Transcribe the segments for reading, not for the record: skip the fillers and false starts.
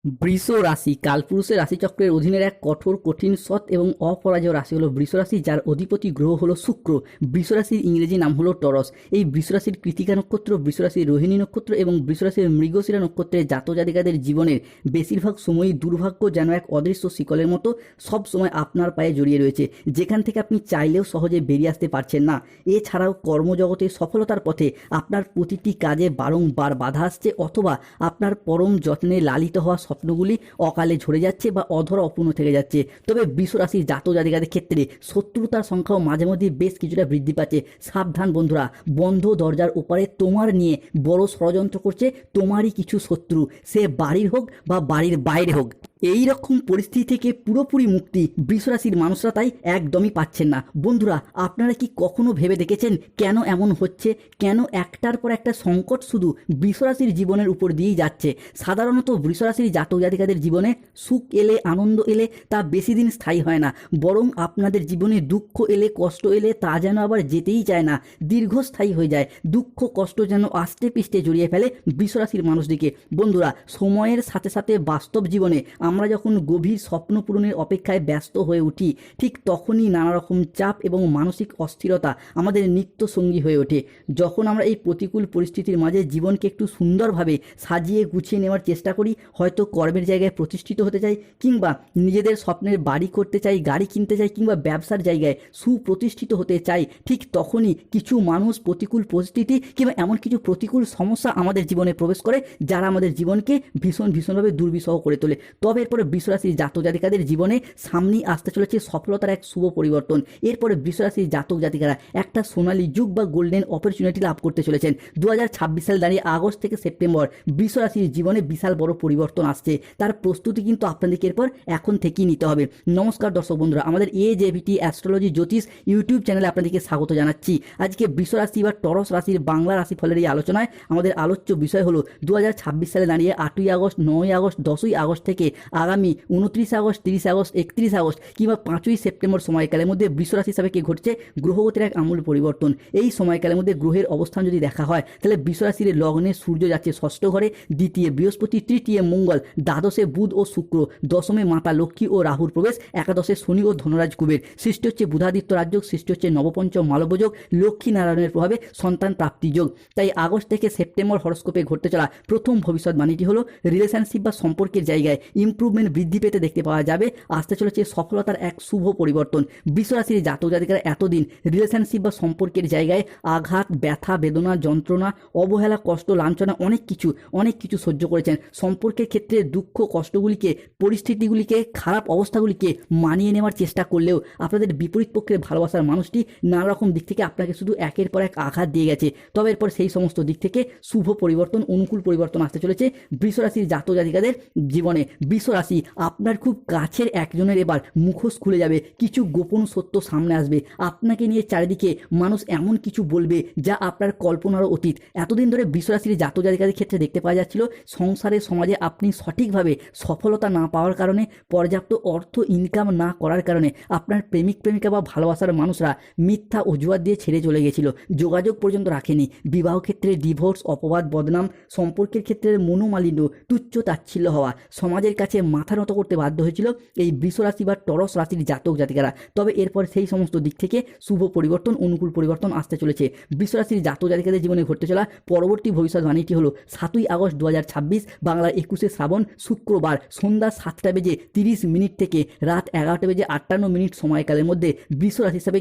বৃষ রাশি কালপুরুষের রাশিচক্রের অধীনের এক কঠোর, কঠিন, সৎ এবং অপরাজেয় রাশি হলো বৃষ রাশি, যার অধিপতি গ্রহ হলো শুক্র। বৃষ রাশির ইংরেজি নাম হলো টরস। এই বৃষ রাশির কৃতিকা নক্ষত্র, বৃষ রাশির রোহিণী নক্ষত্র এবং বৃষ রাশির মৃগশিরা নক্ষত্রের জাতজাতিকাদের জীবনের বেশিরভাগ সময়ই দুর্ভাগ্য যেন এক অদৃশ্য শিকলের মতো সব সময় আপনার পায়ে জড়িয়ে রয়েছে, যেখান থেকে আপনি চাইলেও সহজে বেরিয়ে আসতে পারছেন না। এছাড়াও কর্মজগতে সফলতার পথে আপনার প্রতিটি কাজে বারংবার বাধা আসছে, অথবা আপনার পরম যত্নে লালিত হওয়া স্বপ্নগুলি অকালে ঝরে যাচ্ছে বা অধরা অপূর্ণ থেকে যাচ্ছে। তবে বৃষ রাশির জাতজাতিকাদের ক্ষেত্রে শত্রুতার সংখ্যাও মাঝে মধ্যে বেশ কিছুটা বৃদ্ধি পাচ্ছে। সাবধান বন্ধুরা, বন্ধ দরজার ওপারে তোমার নিয়ে বড় ষড়যন্ত্র করছে তোমারই কিছু শত্রু, সে বাড়ির হোক বা বাড়ির বাইরে হোক। এই রকম পরিস্থিতি থেকে পুরোপুরি মুক্তি বৃষ রাশির মানুষরা তাই একদমই পাচ্ছেন না। বন্ধুরা, আপনারা কি কখনো ভেবে দেখেছেন কেন এমন হচ্ছে? কেন একটার পর একটা সংকট শুধু বৃষ রাশির জীবনের উপর দিয়েই যাচ্ছে? সাধারণত বৃষ রাশির জাতক জাতিকাদের জীবনে সুখ এলে, আনন্দ এলে তা বেশি দিন স্থায়ী হয় না, বরং আপনাদের জীবনে দুঃখ এলে, কষ্ট এলে তা যেন আবার যেতেই চায় না, দীর্ঘস্থায়ী হয়ে যায়। দুঃখ কষ্ট যেন আষ্টে পিষ্টে জড়িয়ে ফেলে বৃষ রাশির মানুষটিকে। বন্ধুরা, সময়ের সাথে সাথে বাস্তব জীবনে আমরা যখন গভীর স্বপ্ন পূরণের অপেক্ষায় ব্যস্ত হয়ে উঠি, ঠিক তখনই নানা রকম চাপ এবং মানসিক অস্থিরতা আমাদের নিত্য সঙ্গী হয়ে ওঠে। যখন আমরা এই প্রতিকূল পরিস্থিতির মাঝে জীবনকে একটু সুন্দরভাবে সাজিয়ে গুছিয়ে নেওয়ার চেষ্টা করি, হয়তো কর্মের জায়গায় প্রতিষ্ঠিত হতে চাই, কিংবা নিজেদের স্বপ্নের বাড়ি করতে চাই, গাড়ি কিনতে চাই, কিংবা ব্যবসার জায়গায় সুপ্রতিষ্ঠিত হতে চাই, ঠিক তখনই কিছু মানুষ, প্রতিকূল পরিস্থিতি কিংবা এমন কিছু প্রতিকূল সমস্যা আমাদের জীবনে প্রবেশ করে, যারা আমাদের জীবনকে ভীষণভাবে দুর্বিষহ করে তোলে। তবে এরপরে বৃষ রাশির জাতক জাতিকাদের জীবনে সামনেই আসতে চলেছে সফলতার এক শুভ পরিবর্তন। এরপরে বৃষ রাশির জাতক জাতিকারা একটা সোনালী যুগ বা গোল্ডেন অপরচুনিটি লাভ করতে চলেছেন। 2026 সালে দাঁড়িয়ে আগস্ট থেকে সেপ্টেম্বর বৃষ রাশির জীবনে বিশাল বড় পরিবর্তন আসছে। তার প্রস্তুতি কিন্তু আপনাদেরকে এরপর এখন থেকেই নিতে হবে। নমস্কার দর্শক বন্ধুরা, আমাদের AJVT অ্যাস্ট্রোলজি জ্যোতিষ ইউটিউব চ্যানেলে আপনাদেরকে স্বাগত জানাচ্ছি। আজকে বৃষ রাশি বা টরস রাশির বাংলা রাশিফলের এই আলোচনায় আমাদের আলোচ্য বিষয় হলো 2026 সালে দাঁড়িয়ে 8ই আগস্ট, 9ই আগস্ট, 10ই আগস্ট থেকে আগামী 29 আগস্ট, 30 আগস্ট, 31 আগস্ট কিংবা 5ই সেপ্টেম্বর সময়কালের মধ্যে বৃষ রাশি হিসাবে কি ঘটছে গ্রহগতির এক আমূল পরিবর্তন। এই সময়কালের মধ্যে গ্রহের অবস্থান যদি দেখা হয়, তাহলে বৃষ রাশির লগ্নে সূর্য যাচ্ছে ষষ্ঠ ঘরে, দ্বিতীয় বৃহস্পতি, তৃতীয় মঙ্গল, দ্বাদশে বুধ ও শুক্র, দশমে মাতা লক্ষ্মী ও রাহুর প্রবেশ, একাদশে শনি ও ধনরাজ কুবের। সৃষ্টি হচ্ছে বুধাদিত্য রাজযোগ, সৃষ্টি হচ্ছে নবপঞ্চম মালব্যযোগ, লক্ষ্মী নারায়ণের প্রভাবে সন্তান প্রাপ্তি যোগ। তাই আগস্ট থেকে সেপ্টেম্বর হরস্কোপে ঘটতে চলা প্রথম ভবিষ্যৎবাণীটি হলো রিলেশনশিপ বা সম্পর্কের জায়গায় ইমপ্রুভমেন্ট বৃদ্ধি পেতে দেখতে পাওয়া যাবে। আসতে চলেছে সফলতার এক শুভ পরিবর্তন। বৃষ রাশির জাতক জাতিকারা এতদিন রিলেশনশিপ বা সম্পর্কের জায়গায় আঘাত, ব্যথা, বেদনা, যন্ত্রণা, অবহেলা, কষ্ট, লাঞ্ছনা অনেক কিছু সহ্য করেছেন। সম্পর্কের ক্ষেত্রে দুঃখ কষ্টগুলিকে, পরিস্থিতিগুলিকে, খারাপ অবস্থাগুলিকে মানিয়ে নেওয়ার চেষ্টা করলেও আপনাদের বিপরীত পক্ষের ভালোবাসার মানুষটি নানা রকম দিক থেকে আপনাকে শুধু একের পর এক আঘাত দিয়ে গেছে। তবে এরপর সেই সমস্ত দিক থেকে শুভ পরিবর্তন, অনুকূল পরিবর্তন আসতে চলেছে বৃষ রাশির জাতক জাতিকাদের জীবনে। বৃষ রাশি, আপনার খুব কাছের একজনের এবার মুখোশ খুলে যাবে, কিছু গোপন সত্য সামনে আসবে। আপনাকে নিয়ে চারিদিকে মানুষ এমন কিছু বলবে যা আপনার কল্পনারও অতীত। এতদিন ধরে বৃষ রাশির জাতক জাতিকাদের ক্ষেত্রে দেখতে পাওয়া যাচ্ছিল সংসারে, সমাজে আপনি সঠিকভাবে সফলতা না পাওয়ার কারণে, পর্যাপ্ত অর্থ ইনকাম না করার কারণে আপনার প্রেমিক প্রেমিকা বা ভালোবাসার মানুষরা মিথ্যা অজুহাত দিয়ে ছেড়ে চলে গেছিল, যোগাযোগ পর্যন্ত রাখেনি। বিবাহ ক্ষেত্রে ডিভোর্স, অপবাদ, বদনাম, সম্পর্কের ক্ষেত্রে মনোমালিন্য, তুচ্ছ তাচ্ছিল্য হওয়া, সমাজের কাছে মাথা নত করতে বাধ্য হয়েছিল এই বৃষ রাশি বা টরস রাশির জাতক জাতিকারা। তবে এরপর সেই সমস্ত দিক থেকে শুভ পরিবর্তন, অনুকূল পরিবর্তন আসতে চলেছে। বৃষ রাশির জাতক জাতিকাদের জীবনে ঘটতে চলা পরবর্তী ভবিষ্যৎবাণীটি হলো 7ই আগস্ট 2026 বাংলার 21শে শ্রাবণ শুক্রবার সন্ধ্যা 7:30 থেকে রাত 11:58 সময়কালের মধ্যে বৃষ রাশি হিসাবে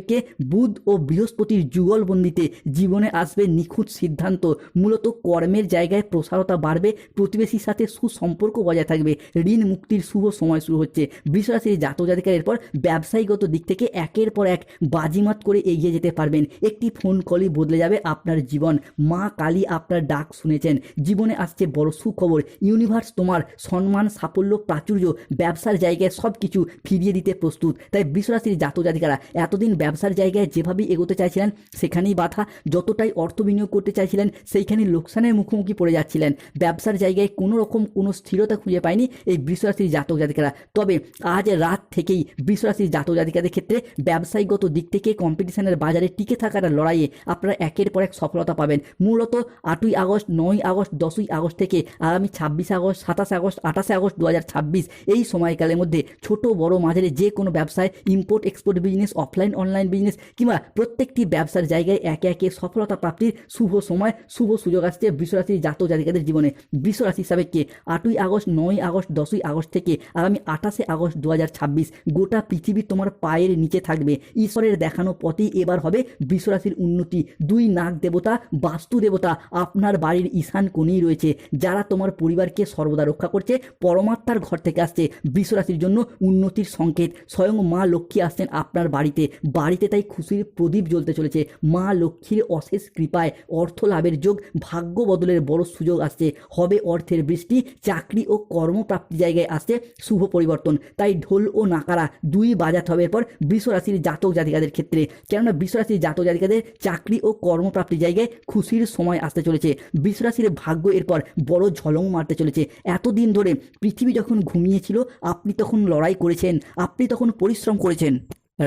বুধ ও বৃহস্পতির যুগলবন্দিতে জীবনে আসবে নিখুঁত সিদ্ধান্ত। মূলত কর্মের জায়গায় প্রসারতা বাড়বে, প্রতিবেশীর সাথে সুসম্পর্ক বজায় থাকবে, ঋণ মুক্তির শুভ সময় শুরু হচ্ছে। বৃষ রাশির জাতক জাতিকার এরপর ব্যবসায়িকগত দিক থেকে একের পর এক বাজিমাত করে এগিয়ে যেতে পারবেন। একটি ফোন কলই বদলে যাবে আপনার জীবন। মা কালী আপনার ডাক শুনেছেন, জীবনে আসছে বড় সুখবর। ইউনিভার্স তোমার সম্মান, সাফল্য, প্রাচুর্য, ব্যবসার জায়গায় সব কিছু ফিরিয়ে দিতে প্রস্তুত। তাই বৃষ রাশির জাতক জাতিকারা এতদিন ব্যবসার জায়গায় যেভাবেই এগোতে চাইছিলেন সেখানেই বাধা, যতটাই অর্থ বিনিয়োগ করতে চাইছিলেন সেইখানে লোকসানের মুখোমুখি পড়ে যাচ্ছিলেন। ব্যবসার জায়গায় কোনো রকম কোনো স্থিরতা খুঁজে পায়নি এই বৃষরাশির জাতক জাতিকারা। তবে আজ রাত থেকেই বৃষরাশির জাতক জাতিকাদের ক্ষেত্রে ব্যবসায়িকগত দিক থেকে কম্পিটিশনের বাজারে টিকে থাকার লড়াইয়ে আপনারা একের পর এক সফলতা পাবেন। মূলত 8ই আগস্ট, 9ই আগস্ট, 10ই আগস্ট থেকে আগামী 26 আগস্ট, 27 আগস্ট, 28 আগস্ট 2026 এই সময়কালের মধ্যে ছোট বড় মাঝারি যে কোনো ব্যবসায়, import export business, offline online business কিংবা প্রত্যেকটি ব্যবসার জায়গায় একে একে সফলতা প্রাপ্তির শুভ সময়, শুভ সুযোগ আসছে বৃষরাশির জাতক জাতিকাদের জীবনে। বৃষরাশি সাপেক্ষে 8ই আগস্ট, 9ই আগস্ট, 10ই আগস্ট থেকে আগামী 28 আগস্ট 2026 গোটা পৃথিবী তোমার পায়ের নিচে থাকবে। ঈশ্বরের দেখানো পথেই এবার হবে বৃষরাশির উন্নতি। 2 নাগ দেবতা, বাস্তু দেবতা আপনার বাড়ির ঈশান কোণেই রয়েছে, যারা তোমার পরিবারকে সর্বদা রক্ষা করছে। পরমাত্মার ঘর থেকে আসছে বৃষরাশির জন্য উন্নতির সংকেত। স্বয়ং মা লক্ষ্মী আসছেন আপনার বাড়িতে। বাড়িতে তাই খুশির প্রদীপ জ্বলতে চলেছে। মা লক্ষ্মীর অশেষ কৃপায় অর্থ লাভের যোগ, ভাগ্য বদলের বড় সুযোগ আসছে। হবে অর্থের বৃষ্টি, চাকরি ও কর্মপ্রাপ্তি জায়গায় আসছে শুভ পরিবর্তন। তাই ঢোল ও নাকারা 2 বাজাতে হবে এরপর বৃষরাশির জাতক জাতিকাদের ক্ষেত্রে। কেননা বৃষরাশির জাতক জাতিকাদের চাকরি ও কর্মপ্রাপ্তি জায়গায় খুশির সময় আসতে চলেছে। বৃষরাশির ভাগ্য এরপর বড় ঝলং মারতে চলেছে। এতদিন ধরে পৃথিবী যখন ঘুমিয়েছিল আপনি তখন লড়াই করেছেন, আপনি তখন পরিশ্রম করেছেন।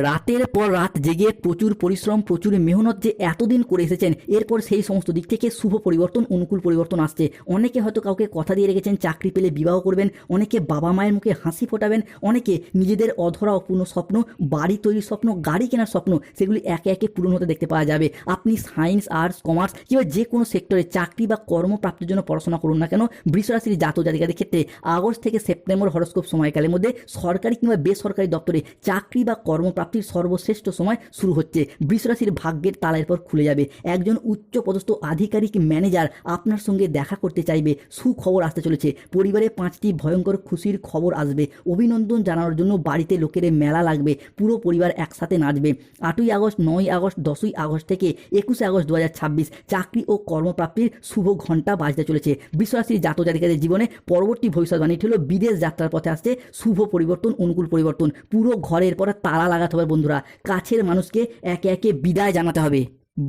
রাতের পর রাত জেগে প্রচুর পরিশ্রম, প্রচুর মেহনত যে এতদিন করে এসেছেন, এরপর সেই সমস্ত দিক থেকে শুভ পরিবর্তন, অনুকূল পরিবর্তন আসছে। অনেকে হয়তো কাউকে কথা দিয়ে রেখেছেন চাকরি পেলে বিবাহ করবেন, অনেকে বাবা মায়ের মুখে হাসি ফোটাবেন, অনেকে নিজেদের অধরা অপূর্ণ স্বপ্ন, বাড়ি তৈরির স্বপ্ন, গাড়ি কেনার স্বপ্ন, সেগুলি একে একে পূরণ হতে দেখতে পাওয়া যাবে। আপনি সায়েন্স, আর্টস, কমার্স কিংবা যে কোনো সেক্টরে চাকরি বা কর্মপ্রাপ্তির জন্য পড়াশোনা করুন না কেন, বৃষরাশির জাতক জাতিকাদের ক্ষেত্রে আগস্ট থেকে সেপ্টেম্বর হরস্কোপ সময়কালের মধ্যে সরকারি কিংবা বেসরকারি দপ্তরে চাকরি বা কর্মপ্রাপ্তির সর্বশ্রেষ্ঠ সময় শুরু হচ্ছে। বৃষরাশির ভাগ্যের তালা এরপর খুলে যাবে। একজন উচ্চপদস্থ আধিকারিক, ম্যানেজার আপনার সঙ্গে দেখা করতে চাইবে। সুখবর আসতে চলেছে। পরিবারে 5টি ভয়ঙ্কর খুশির খবর আসবে। অভিনন্দন জানানোর জন্য বাড়িতে লোকের মেলা লাগবে। পুরো পরিবার একসাথে নাচবে। 8ই আগস্ট, 9ই আগস্ট, 10ই আগস্ট থেকে 21 আগস্ট 2026 চাকরি ও কর্মপ্রাপ্তির শুভ ঘণ্টা বাজতে চলেছে। বৃষরাশির জাতক জাতিকাদের জীবনে পরবর্তী ভবিষ্যৎবাণীটি হলো বিদেশ যাত্রার পথে আসছে শুভ পরিবর্তন, অনুকূল পরিবর্তন। পুরো ঘরের পরে তালা লাগাতে হবে বন্ধুরা। কাছের মানুষকে একে একে বিদায় জানাতে হবে।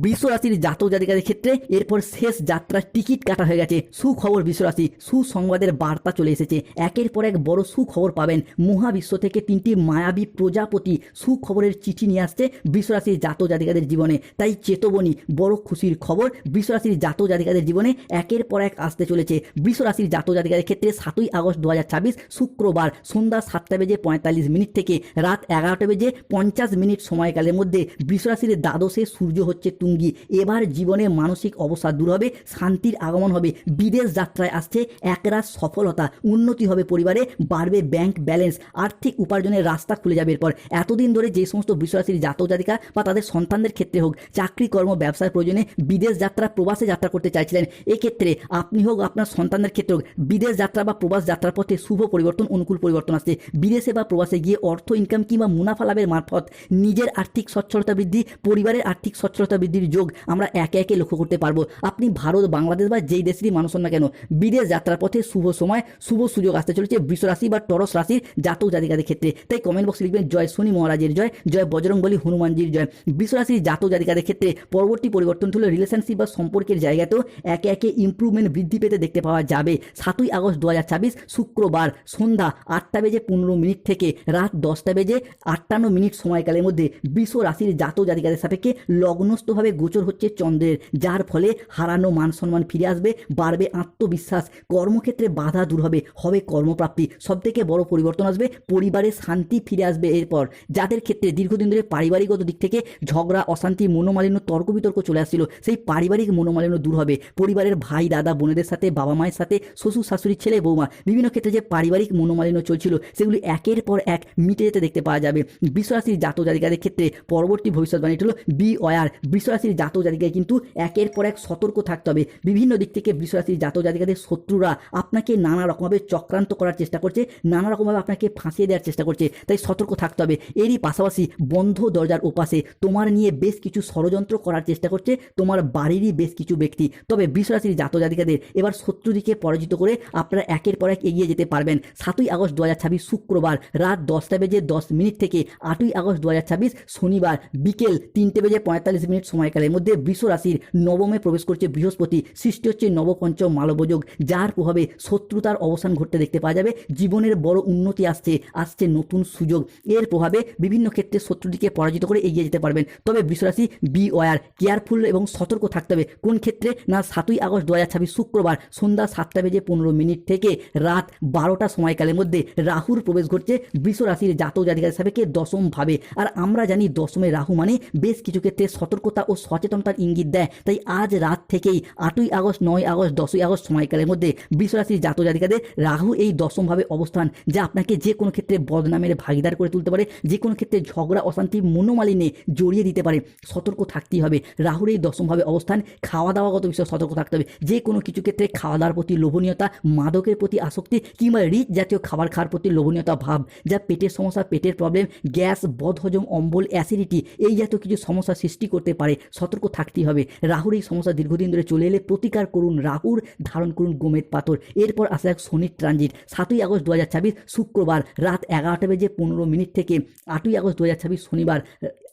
বৃষরাশির জাতক জাতিকাদের ক্ষেত্রে এরপর শেষ যাত্রার টিকিট কাটা হয়ে গেছে। সুখবর বৃষরাশি, সুসংবাদের বার্তা চলে এসেছে। একের পর এক বড় সুখবর পাবেন। মহাবিশ্ব থেকে 3টি মায়াবী প্রজাপতি সুখবরের চিঠি নিয়ে আসছে বৃষরাশির জাতক জাতিকাদের জীবনে। তাই চেতবনী, বড় খুশির খবর বৃষরাশির জাতক জাতিকাদের জীবনে একের পর এক আসতে চলেছে। বৃষরাশির জাতক জাতিকাদের ক্ষেত্রে 7ই আগস্ট 2026 শুক্রবার সন্ধ্যা 7:45 থেকে রাত 11:50 সময়কালের মধ্যে বৃষরাশির দ্বাদশে সূর্য হচ্ছে তুঙ্গি। এবার জীবনে মানসিক অবসাদ দূর হবে, শান্তির আগমন হবে। বিদেশ যাত্রায় আসছে একরাশ সফলতা, উন্নতি হবে পরিবারে, বাড়বে ব্যাংক ব্যালেন্স, আর্থিক উপার্জনের রাস্তা খুলে যাবে। এরপর এতদিন ধরে যে সমস্ত বৃষরাশির জাতক জাতিকা বা তাদের সন্তানদের ক্ষেত্রে হোক চাকরি কর্ম ব্যবসার প্রয়োজনে বিদেশ যাত্রা, প্রবাসে যাত্রা করতে চাইছিলেন, এক্ষেত্রে আপনি হোক আপনার সন্তানদের ক্ষেত্রে হোক বিদেশ যাত্রা বা প্রবাস যাত্রার পথে শুভ পরিবর্তন, অনুকূল পরিবর্তন আসছে। বিদেশে বা প্রবাসে গিয়ে অর্থ ইনকাম কিংবা মুনাফা লাভের মারফত নিজের আর্থিক সচ্ছলতা বৃদ্ধি, পরিবারের আর্থিক সচ্ছলতা বৃদ্ধির যোগ আমরা একে একে লক্ষ্য করতে পারবো। আপনি ভারত, বাংলাদেশ বা যেই দেশেরই মানুষ হন না কেন, বিদেশ যাত্রার পথে শুভ সময়, শুভ সুযোগ আসতে চলেছে বৃষরাশি বা টরস রাশির জাতক জাতিকাদের ক্ষেত্রে। তাই কমেন্ট বক্সে লিখবেন জয় শনি মহারাজের জয়, জয় বজরংবলী হনুমানজির জয়। বৃষরাশির জাতক জাতিকাদের ক্ষেত্রে পরবর্তী পরিবর্তন হলো রিলেশনশিপ বা সম্পর্কের জায়গাতেও একে একে ইমপ্রুভমেন্ট বৃদ্ধি পেতে দেখতে পাওয়া যাবে। 7ই আগস্ট 2026 শুক্রবার সন্ধ্যা 8:15 থেকে রাত 10:58 সময়কালের মধ্যে বৃষ রাশির জাতক জাতিকাদের সাপেক্ষে লগ্নস্থভাবে গোচর হচ্ছে চন্দ্রের, যার ফলে হারানো মান সম্মান ফিরে আসবে, বাড়বে আত্মবিশ্বাস, কর্মক্ষেত্রে বাধা দূর হবে, হবে কর্মপ্রাপ্তি। সবথেকে বড় পরিবর্তন আসবে, পরিবারে শান্তি ফিরে আসবে। এরপর যাদের ক্ষেত্রে দীর্ঘদিন ধরে পারিবারিকগত দিক থেকে ঝগড়া, অশান্তি, মনোমালিন্য, তর্ক বিতর্ক চলে আসছিল, সেই পারিবারিক মনোমালিন্য দূর হবে। পরিবারের ভাই দাদা বোনেদের সাথে, বাবা মায়ের সাথে, শ্বশুর শাশুড়ি, ছেলে বৌমা, বিভিন্ন ক্ষেত্রে যে পারিবারিক মনোমালিন্য চলছিল সেগুলি একের পর এক মিটে যেতে দেখতে পাওয়া যাবে। বৃষরাশির জাতক জাতিকাদের ক্ষেত্রে পরবর্তী ভবিষ্যৎবাণী হলো বি ওয়ার। বৃষরাশির জাতক জাতিকায় কিন্তু একের পর এক সতর্ক থাকতে হবে। বিভিন্ন দিক থেকে বৃষরাশির জাতক জাতিকাদের শত্রুরা আপনাকে নানা রকমভাবে চক্রান্ত করার চেষ্টা করছে, নানা রকমভাবে আপনাকে ফাঁসিয়ে দেওয়ার চেষ্টা করছে, তাই সতর্ক থাকতে হবে। এরই পাশাপাশি বন্ধ দরজার ওপাশে তোমার নিয়ে বেশ কিছু ষড়যন্ত্র করার চেষ্টা করছে তোমার বাড়িরই বেশ কিছু ব্যক্তি। তবে বৃষরাশির জাতক জাতিকাদের এবার শত্রুদিকে পরাজিত করে আপনারা একের পর এক এগিয়ে যেতে পারবেন। 7ই আগস্ট 2026 শুক্রবার রাত 10:10 থেকে 8ই আগস্ট 2026 শনিবার বিকেল 3:45 সময়কালের মধ্যে বৃষ রাশির নবমে প্রবেশ করছে বৃহস্পতি, সৃষ্টি হচ্ছে নবপঞ্চম মালবযোগ, যার প্রভাবে শত্রুতার অবসান ঘটতে দেখতে পাওয়া যাবে। জীবনের বড় উন্নতি আসছে নতুন সুযোগ। এর প্রভাবে বিভিন্ন ক্ষেত্রে শত্রুটিকে পরাজিত করে এগিয়ে যেতে পারবেন। তবে বৃষ রাশি বি ওয়ার কেয়ারফুল এবং সতর্ক থাকতে হবে। কোন ক্ষেত্রে না 7ই আগস্ট 2026 শুক্রবার সন্ধ্যা 7:15 থেকে রাত 12টা সময়কালের মধ্যে রাহুর প্রবেশ ঘটছে বৃষ রাশির জাতক জাতিকাদের সাপেক্ষে দশম ভাবে। আর আমরা জানি দশমে রাহু মানে বেশ কিছু ক্ষেত্রে সতর্কতা ও সচেতনতার ইঙ্গিত দেয়। তাই আজ রাত থেকেই 8ই আগস্ট, 9ই আগস্ট, 10ই আগস্ট সময়কালের মধ্যে বৃষ রাশির জাতক জাতিকাদের রাহু এই দশমভাবে অবস্থান, যা আপনাকে যে কোনো ক্ষেত্রে বদনামের ভাগিদার করে তুলতে পারে, যে কোনো ক্ষেত্রে ঝগড়া অশান্তি মনোমালিন্যে জড়িয়ে দিতে পারে। সতর্ক থাকতেই হবে। রাহুর এই দশমভাবে অবস্থান, খাওয়া দাওয়াগত বিষয়ে সতর্ক থাকতে হবে। যে কোনো কিছু ক্ষেত্রে খাওয়া দাওয়ার প্রতি লোভনীয়তা, মাদকের প্রতি আসক্তি কিংবা রিচ জাতীয় খাবার খাওয়ার প্রতি লোভনীয়তা ভাব, যা পেটের সমস্যা, পেটের প্রবলেম, গ্যাস, বদহজম, অম্বল, অ্যাসিডিটি এই জাতীয় কিছু সমস্যা সৃষ্টি করতে পারে। সতর্ক থাকতেই হবে। রাহুর এই সমস্যা দীর্ঘদিন ধরে চলে এলে প্রতিকার করুন রাহুর, ধারণ করুন গোমেদ পাথর। এরপর আসা এক শনির ট্রানজিট 7ই আগস্ট 2026 শুক্রবার রাত 11:15 থেকে 8ই আগস্ট 2026 শনিবার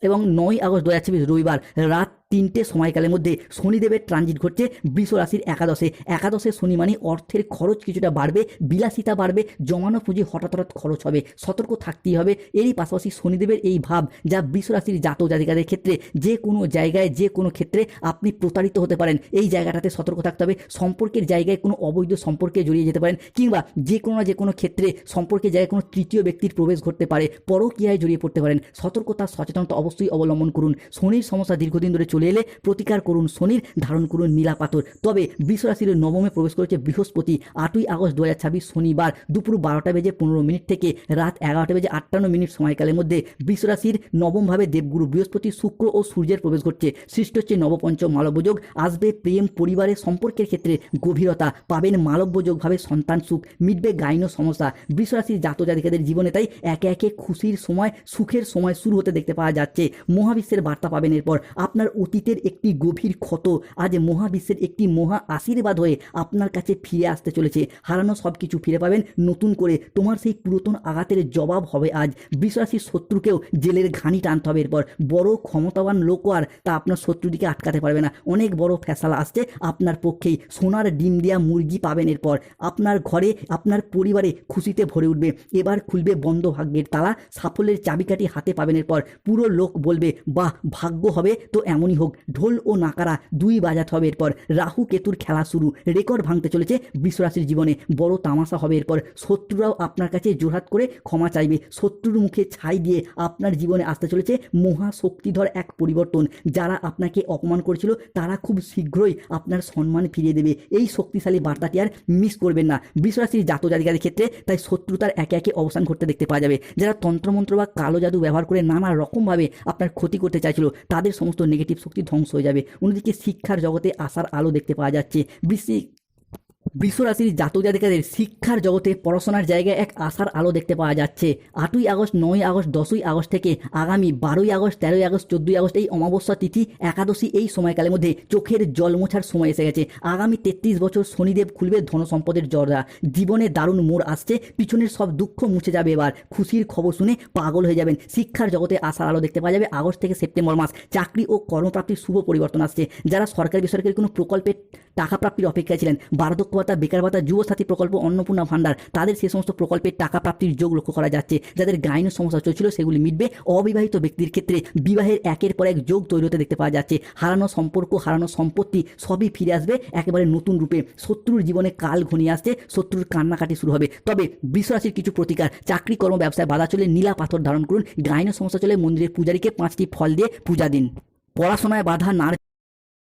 এবং 9ই আগস্ট 2026 রবিবার রাত 3টে সময়কালের মধ্যে শনিদেবের ট্রানজিট ঘটছে বৃষ রাশির একাদশে শনি মানে অর্থের খরচ কিছুটা বাড়বে, বিলাসিতা বাড়বে, জমানো পুঁজি হঠাৎ খরচ হবে। সতর্ক থাকতেই হবে। এরই পাশাপাশি শনিদেবের এই ভাব, যা বৃষ রাশির জাতক জাতিকাদের ক্ষেত্রে যে কোনো জায়গায় যে কোনো ক্ষেত্রে আপনি প্রতারিত হতে পারেন। এই জায়গাটাতে সতর্ক থাকতে হবে। সম্পর্কের জায়গায় কোনো অবৈধ সম্পর্কে জড়িয়ে যেতে পারেন, কিংবা যে কোনো ক্ষেত্রে সম্পর্কের জায়গায় কোনো তৃতীয় ব্যক্তির প্রবেশ ঘটতে পারে, পরকীয়ায় জড়িয়ে পড়তে পারেন। সতর্কতা সচেতনতা অবশ্যই অবলম্বন করুন। শনির সমস্যা দীর্ঘদিন ধরে চলে এলে প্রতিকার করুন শনির, ধারণ করুন নীলা পাথর। তবে বৃষ রাশির নবমে প্রবেশ করেছে বৃহস্পতি 8ই আগস্ট 2026 শনিবার দুপুর 12:15 থেকে রাত 11:58 সময়কালের মধ্যে বৃষ রাশির নবম ভাবে দেবগুরু বৃহস্পতি, শুক্র ও সূর্যের প্রবেশ ঘটছে। সৃষ্টি হচ্ছে নবপঞ্চম মালব্যযোগ। আসবে প্রেম, পরিবারের সম্পর্কের ক্ষেত্রে গভীরতা, পাবেন মালব্যযোগভাবে সন্তান সুখ, মিটবে গাইনো সমস্যা। বৃষ রাশির জাতক জাতিকাদের জীবনে তাই একে একে খুশির সময়, সুখের সময় শুরু হতে দেখতে পাওয়া যাচ্ছে। মহাবিশ্বের বার্তা পাবেন এরপর। আপনার অতীতের একটি গভীর ক্ষত আজ মহাবিশ্বের একটি মহা আশীর্বাদ হয়ে আপনার কাছে ফিরে আসতে চলেছে। হারানো সব কিছু ফিরে পাবেন নতুন করে। তোমার সেই পুরাতন আঘাতের জবাব হবে আজ। বৃষ রাশির শত্রুকেও জেলের ঘানি টানতে হবে এরপর। বড় ক্ষমতাবান লোকও আর তা আপনার শত্রুদিকে আটকাতে পারবে না। অনেক বড় ফেসালা আসছে আপনার পক্ষেই। সোনার ডিম দেওয়া মুরগি পাবেন এরপর। আপনার ঘরে, আপনার পরিবারে খুশিতে ভরে উঠবে। এবার খুলবে বন্ধ ভাগ্যের তালা। সাফল্যের চাবিকাঠি হাতে পাবেন এরপর। পুরো লোক বলবে, বাহ, ভাগ্য হবে তো এমনই হোক। ঢোল ও নাকারা দুই বাজাতে হবে এরপর। রাহু কেতুর খেলা শুরু। রেকর্ড ভাঙতে চলেছে বৃষ রাশির জীবনে। বড় তামাশা হবে এরপর। শত্রুরাও আপনার কাছে জোরহাত করে ক্ষমা চাইবে। শত্রুর মুখে ছাই দিয়ে আপনার জীবনে আসতে চলেছে মহা শক্তিধর এক পরিবর্তন। যারা আপনাকে অপমান করেছিল তারা খুব শীঘ্রই আপনার সম্মান ফিরিয়ে দেবে। এই শক্তিশালী বার্তাটি আর মিস করবেন না বৃষ রাশির জাতক জাতিকাদের ক্ষেত্রে। তাই শত্রুতার একে একে অবসান ঘটতে দেখতে পাওয়া যাবে। যারা তন্ত্রমন্ত্র বা কালো জাদু ব্যবহার করে নানা রকমভাবে আপনার ক্ষতি করতে চাইছিল, তাদের সমস্ত নেগেটিভ শক্তি ধ্বংস হয়ে যাবে। অন্যদিকে শিক্ষার জগতে আসার আলো দেখতে পাওয়া যাচ্ছে। বৃষ রাশির জাতক জাতিকাদের শিক্ষার জগতে পড়াশোনার জায়গায় এক আশার আলো দেখতে পাওয়া যাচ্ছে। 8ই আগস্ট, 9ই আগস্ট, 10ই আগস্ট থেকে আগামী 12ই আগস্ট, 13ই আগস্ট, 14ই আগস্ট এই অমাবস্যা তিথি, একাদশী এই সময়কালের মধ্যে চোখের জল মোছার সময় এসে গেছে। আগামী 33 বছর শনিদেব খুলবে ধন সম্পদের দরজা। জীবনে দারুণ মোড় আসছে। পিছনের সব দুঃখ মুছে যাবে। এবার খুশির খবর শুনে পাগল হয়ে যাবেন। শিক্ষার জগতে আশার আলো দেখতে পাওয়া যাবে আগস্ট থেকে সেপ্টেম্বর মাস। চাকরি ও কর্মপ্রাপ্তির শুভ পরিবর্তন আসছে। যারা সরকারি বেসরকারি কোনো প্রকল্পে টাকা প্রাপ্তির অপেক্ষায় ছিলেন, বার্ধক্য ভাতা, বেকার ভাতা, যুবসাথী প্রকল্প, অন্নপূর্ণা ভান্ডার, তাদের সেই সমস্ত প্রকল্পের টাকা প্রাপ্তির যোগ লক্ষ্য করা যাচ্ছে। যাদের গাইনের সমস্যা চলছিল সেগুলি মিটবে। অবিবাহিত ব্যক্তির ক্ষেত্রে বিবাহের একের পর এক যোগ তৈরি হতে দেখতে পাওয়া যাচ্ছে। হারানো সম্পর্ক, হারানো সম্পত্তি সবই ফিরে আসবে একেবারে নতুন রূপে। শত্রুর জীবনে কাল ঘনিয়ে আসছে। শত্রুর কান্নাকাটি শুরু হবে। তবে বৃষ রাশির কিছু প্রতিকার। চাকরি, কর্ম, ব্যবসায় বাধা চলে নীলা পাথর ধারণ করুন। গাইনের সমস্যা চলে মন্দিরের পূজারীকে 5টি ফল দিয়ে পূজা দিন। পড়াশোনায় বাধা না